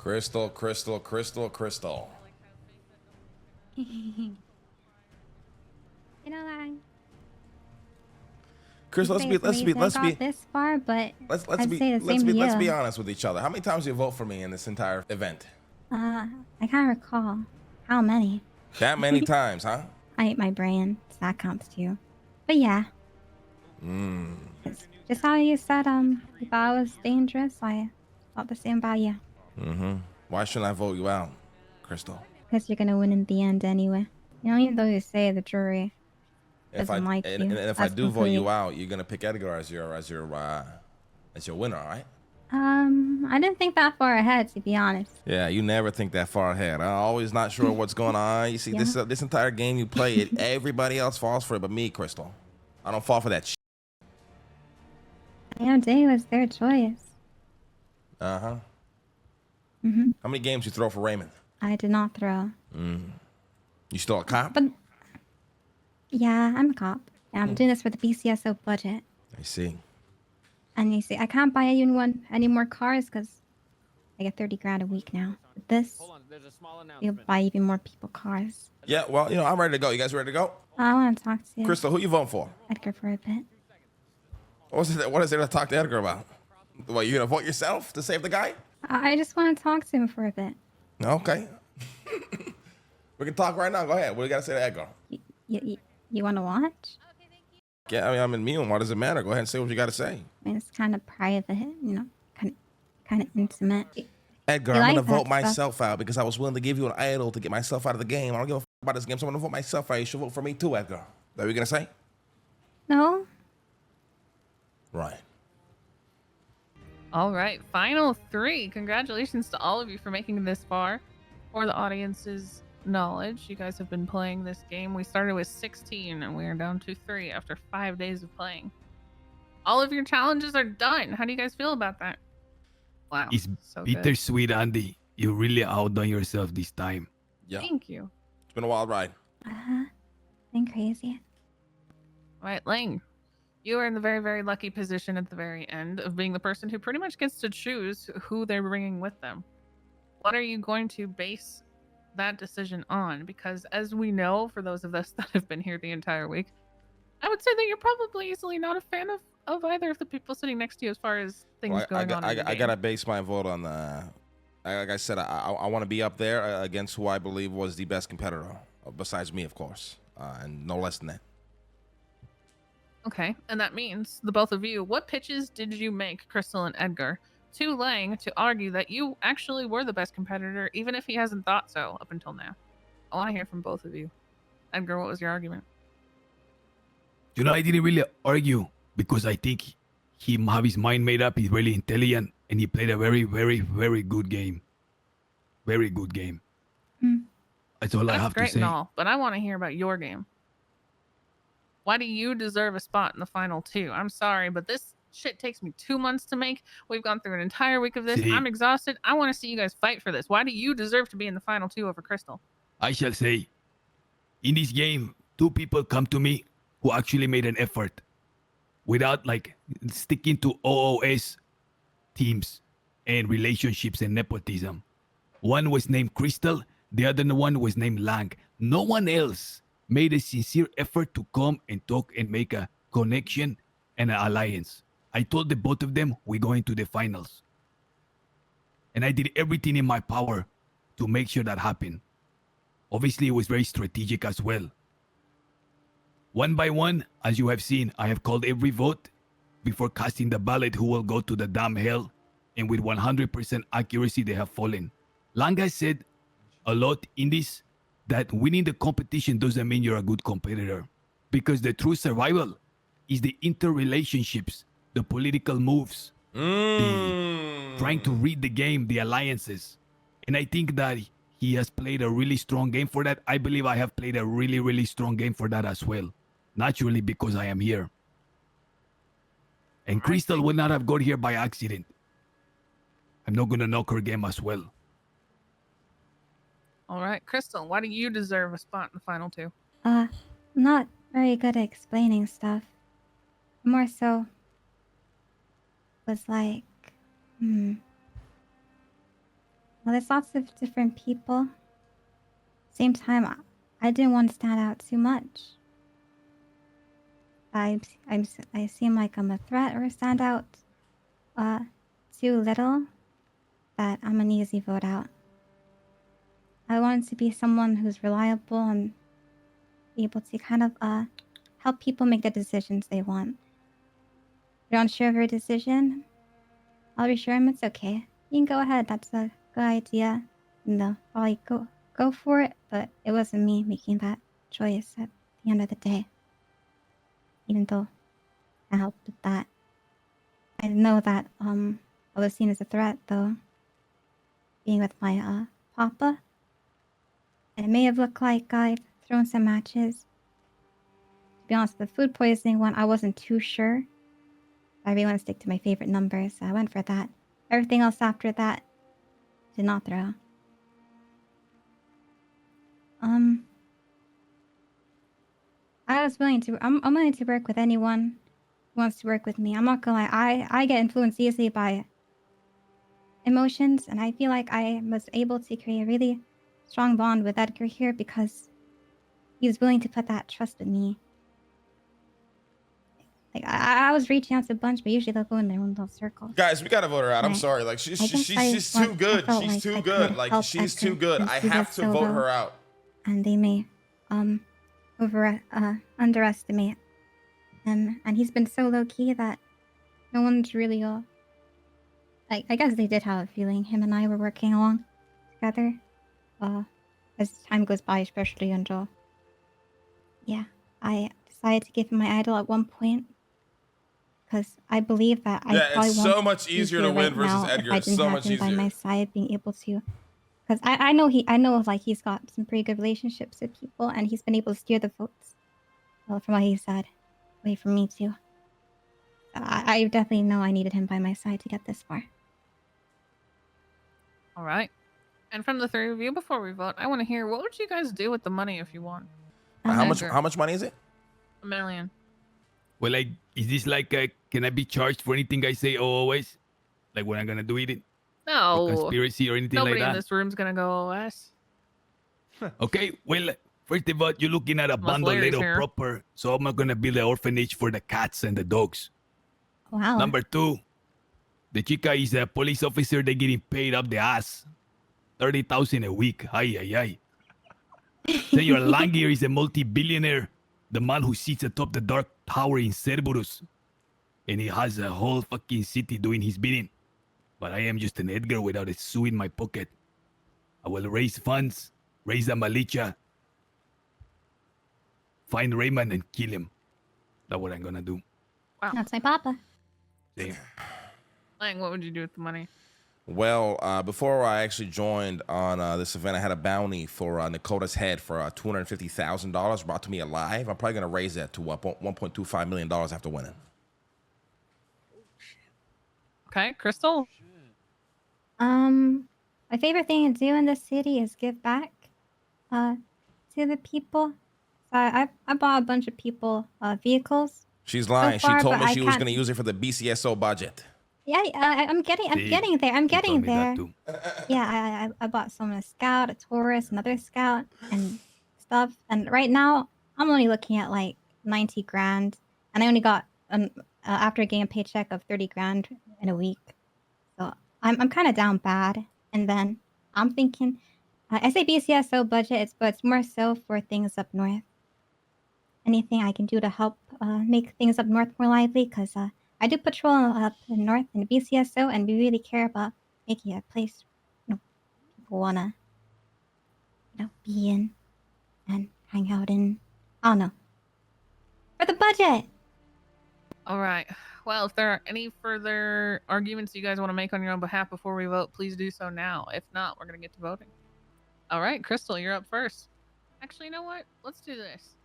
Crystal, Crystal, Crystal, Crystal. You know, Crystal, say it's amazing I got this far, but I'd say the same to let's be you. honest with each other. How many times did you vote for me in this entire event? I can't recall how many. That many times, huh? I ate my brain, so that counts too. But yeah, just how you said, if I was dangerous, I thought the same about you. Why shouldn't I vote you out, Crystal? Because you're gonna win in the end anyway. You know, even though you say the jury doesn't like you, If I that's do vote you complete. out, you're gonna pick Edgar as your winner, all right? I didn't think that far ahead, to be honest. Yeah, you never think that far ahead. I'm always not sure what's going on. You see, Yeah. this entire game you play, everybody else falls for it, but me, Crystal. I don't fall for that shit. Damn day was their choice. Uh-huh. Mm-hmm. How many games you throw for Raymond? I did not throw. You still a cop? But yeah, I'm a cop. And I'm doing this for the BCSO budget. I see. And you see, I can't buy any more cars because I get 30 grand a week now. With this, you'll buy even more people cars. Yeah, well, I'm ready to go. You guys ready to go? I want to talk to Crystal, who you voting for? Edgar for a bit. What is there to talk to Edgar about? What, you gonna vote yourself to save the guy? I just want to talk to him for a bit. Okay. We can talk right now. Go ahead. What do you gotta say to Edgar? You want to watch? Yeah, I mean, I'm immune. Why does it matter? Go ahead and say what you gotta say. I mean, it's kind of private, kind of intimate. Edgar, You I'm like gonna that vote stuff? myself out because I was willing to give you an idol to get myself out of the game. I don't give a about this game, so I'm gonna vote myself out. You should vote for me too, Edgar. Is that what you gonna say? No? Right. All right, final 3. Congratulations to all of you for making it this far. For the audience's knowledge, you guys have been playing this game. We started with 16 and we are down to 3 after 5 days of playing. All of your challenges are done. How do you guys feel about that? Wow. It's so good. bittersweet, Andy. You really outdone yourself this time. Yeah. Thank you. It's been a wild ride. Been crazy. All right, Lang. You are in the very, very lucky position at the very end of being the person who pretty much gets to choose who they're bringing with them. What are you going to base that decision on? Because as we know, for those of us that have been here the entire week, I would say that you're probably easily not a fan of either of the people sitting next to you as far as things going on. I gotta base my vote on like I said, I want to be up there against who I believe was the best competitor, besides me, of course, and no less than that. Okay, and that means the both of you, what pitches did you make, Crystal and Edgar, to Lang to argue that you actually were the best competitor, even if he hasn't thought so up until now? I want to hear from both of you. Edgar, what was your argument? I didn't really argue because I think he have his mind made up. He's really intelligent and he played a very, very, very good game. Very good game. That's all I have to Great say. and all, but I want to hear about your game. Why do you deserve a spot in the final 2? I'm sorry, but this shit takes me 2 months to make. We've gone through an entire week of this. See, I'm exhausted. I want to see you guys fight for this. Why do you deserve to be in the final 2 over Crystal? I shall say, in this game, 2 people come to me who actually made an effort without sticking to OOS teams and relationships and nepotism. One was named Crystal, the other one was named Lang. No one else made a sincere effort to come and talk and make a connection and an alliance. I told the both of them we're going to the finals. And I did everything in my power to make sure that happened. Obviously, it was very strategic as well. One by one, as you have seen, I have called every vote before casting the ballot who will go to the damn hell, and with 100% accuracy, they have fallen. Lang has said a lot in this that winning the competition doesn't mean you're a good competitor, because the true survival is the interrelationships, the political moves, the trying to read the game, the alliances. And I think that he has played a really strong game for that. I believe I have played a really, really strong game for that as well. Naturally, because I am here. And Crystal would not have got here by accident. I'm not going to knock her game as well. All right, Crystal, why do you deserve a spot in the final 2? I'm not very good at explaining stuff. More so was like, Well, there's lots of different people. Same time, I didn't want to stand out too much. I seem like I'm a threat or stand out too little that I'm an easy vote out. I wanted to be someone who's reliable and be able to kind of help people make the decisions they want. If you're unsure of your decision, I'll reassure him it's okay. You can go ahead. That's a good idea. And they'll probably go for it. But it wasn't me making that choice at the end of the day. Even though I helped with that. I know that I was seen as a threat though. Being with my papa. And it may have looked like I've thrown some matches. To be honest, the food poisoning one, I wasn't too sure. I really want to stick to my favorite numbers, so I went for that. Everything else after that, did not throw. I was willing to. I'm willing to work with anyone who wants to work with me. I'm not gonna lie. I get influenced easily by emotions, and I feel like I was able to create a really strong bond with Edgar here because he was willing to put that trust in me. Like I was reaching out to a bunch, but usually they'll go in their own little circles. Guys, we gotta vote her out. I'm Right. sorry. Like I guess she's too good. felt She's like too I good. could Like help she's Edgar too good. since I he have was to so vote low, her out. and they may underestimate him, and he's been so low key that no one's really I guess they did have a feeling him and I were working along together. As time goes by, especially until I decided to give him my idol at one point because I believe that I Yeah, it's probably won't so much be easier here to win right versus now if Edgar. I It's didn't so have much him by my easier. side, being able to. Because I know like he's got some pretty good relationships with people, and he's been able to steer the votes. Well, from what he said, away from me too. I definitely know I needed him by my side to get this far. All right. And from the three of you, before we vote, I want to hear what would you guys do with the money if you won? Um, How much money is it? $1 million. Well, like, is this like, can I be charged for anything I say always? Like when I'm gonna do it? Or No. conspiracy or anything Nobody like in that? this room's gonna go OS. Okay, well, first of all, you're looking at a Unless bundle Larry's little here. proper, so I'm not gonna build an orphanage for the cats and the dogs. wow. Number two, the chica is a police officer. They're getting paid up the ass, 30,000 a week. Ay ay ay. Senor Langier is a multi-billionaire, the man who sits atop the dark tower in Cerberus, and he has a whole fucking city doing his bidding. But I am just an Edgar without a sou in my pocket. I will raise funds, raise a militia, find Raymond and kill him. That's what I'm gonna do. Wow. That's my papa. Damn. Lang, what would you do with the money? Well, before I actually joined on this event, I had a bounty for Dakota's head for $250,000 brought to me alive. I'm probably going to raise that to $1.25 million after winning. Okay, Crystal? My favorite thing to do in this city is give back, to the people. So I bought a bunch of people, vehicles. She's lying. far, she told but me I she was can't- going to use it for the BCSO budget. Yeah, I'm getting See, there. I'm he getting told me that there. too. Yeah, I bought someone a scout, a Taurus, another scout, and stuff. And right now, I'm only looking at like 90 grand, and I only got after getting a paycheck of 30 grand in a week. So I'm kind of down bad. And then I'm thinking, I say BCSO budget, but it's more so for things up north. Anything I can do to help make things up north more lively, because I do patrol up in north in the BCSO, and we really care about making a place people wanna be in and hang out in. I don't know. For the budget. All right. Well, if there are any further arguments you guys want to make on your own behalf before we vote, please do so now. If not, we're going to get to voting. All right, Crystal, you're up first. Actually, you know what? Let's do this.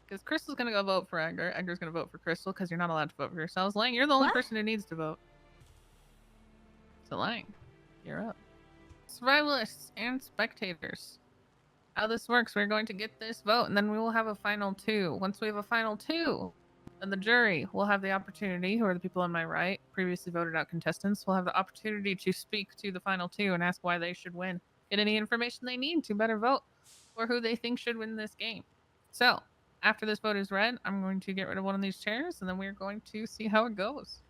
Because Crystal's going to go vote for Edgar. Edgar's going to vote for Crystal because you're not allowed to vote for yourselves. Lang, you're the only What? person who needs to vote. So, Lang, you're up. Survivalists and spectators. How this works, we're going to get this vote, and then we will have a final two. Once we have a final two, And the jury will have the opportunity, who are the people on my right, previously voted out contestants, will have the opportunity to speak to the final two and ask why they should win. Get any information they need to better vote or who they think should win this game. So, after this vote is read, I'm going to get rid of one of these chairs and then we're going to see how it goes.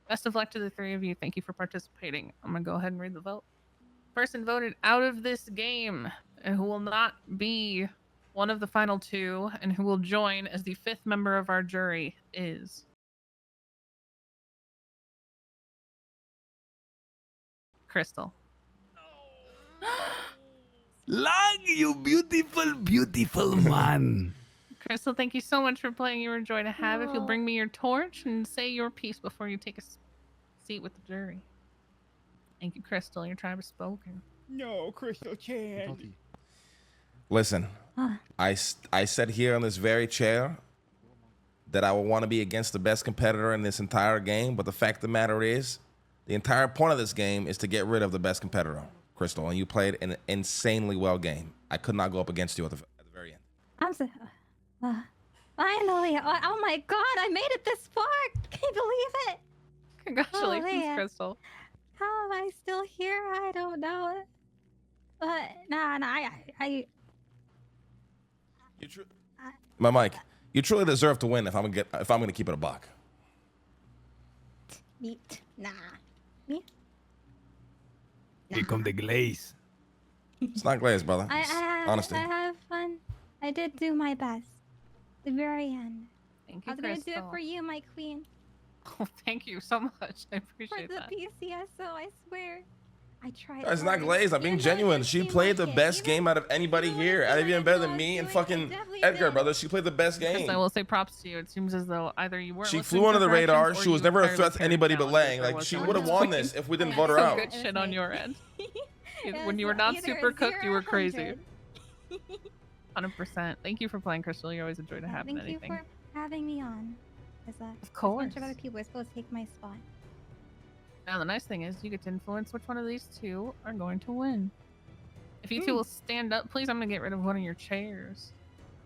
Best of luck to the three of you. Thank you for participating. I'm going to go ahead and read the vote. Person voted out of this game and who will not be one of the final two and who will join as the fifth member of our jury is Crystal. Lang, you beautiful, beautiful man. Crystal, thank you so much for playing. You were a joy to have. If you'll No. bring me your torch and say your piece before you take a seat with the jury. Thank you, Crystal. Your tribe has spoken. No, Crystal Chan. Listen, Huh. I said here on this very chair that I would want to be against the best competitor in this entire game, but the fact of the matter is, the entire point of this game is to get rid of the best competitor, Crystal, and you played an insanely well game. I could not go up against you at the very end. I'm so. Finally! Oh my God! I made it this far! Can you believe it? Congratulations, man. Crystal. How am I still here? I don't know. But nah, I My Mike, you truly deserve to win if I'm gonna keep it a buck. meat. Nah. Me? Here come the glaze. It's not glaze, brother. It's honesty. I have fun. I did do my best. The very end. Thank I you, was gonna do Crystal. it for you, my queen. Oh, thank you so much. I For appreciate the that. PCSO, I swear. I tried. It's not hard. glazed. I'm being Even though it genuine. didn't She seem played the like it. best Even- game out of anybody even when here. it Out of seemed even like better I than was me and doing, I fucking definitely Edgar, did. brother. She played the best Chris, game. I will say props to you. It seems as though either you weren't She listening flew under to the radar. directions or She was you never a entirely threat to cared anybody but about Lang. if there Like, was she someone would have who won was this if we didn't I vote her had so out. good shit on your end. It When was you were not either super cooked, 0 you or were crazy. 100. 100%. Thank you for playing, Crystal. You're always a joy to have in Thank you anything. for having me on. As a Of bunch course. of other people are supposed to take my spot. Now, the nice thing is you get to influence which one of these two are going to win. If you two will stand up, please, I'm going to get rid of one of your chairs.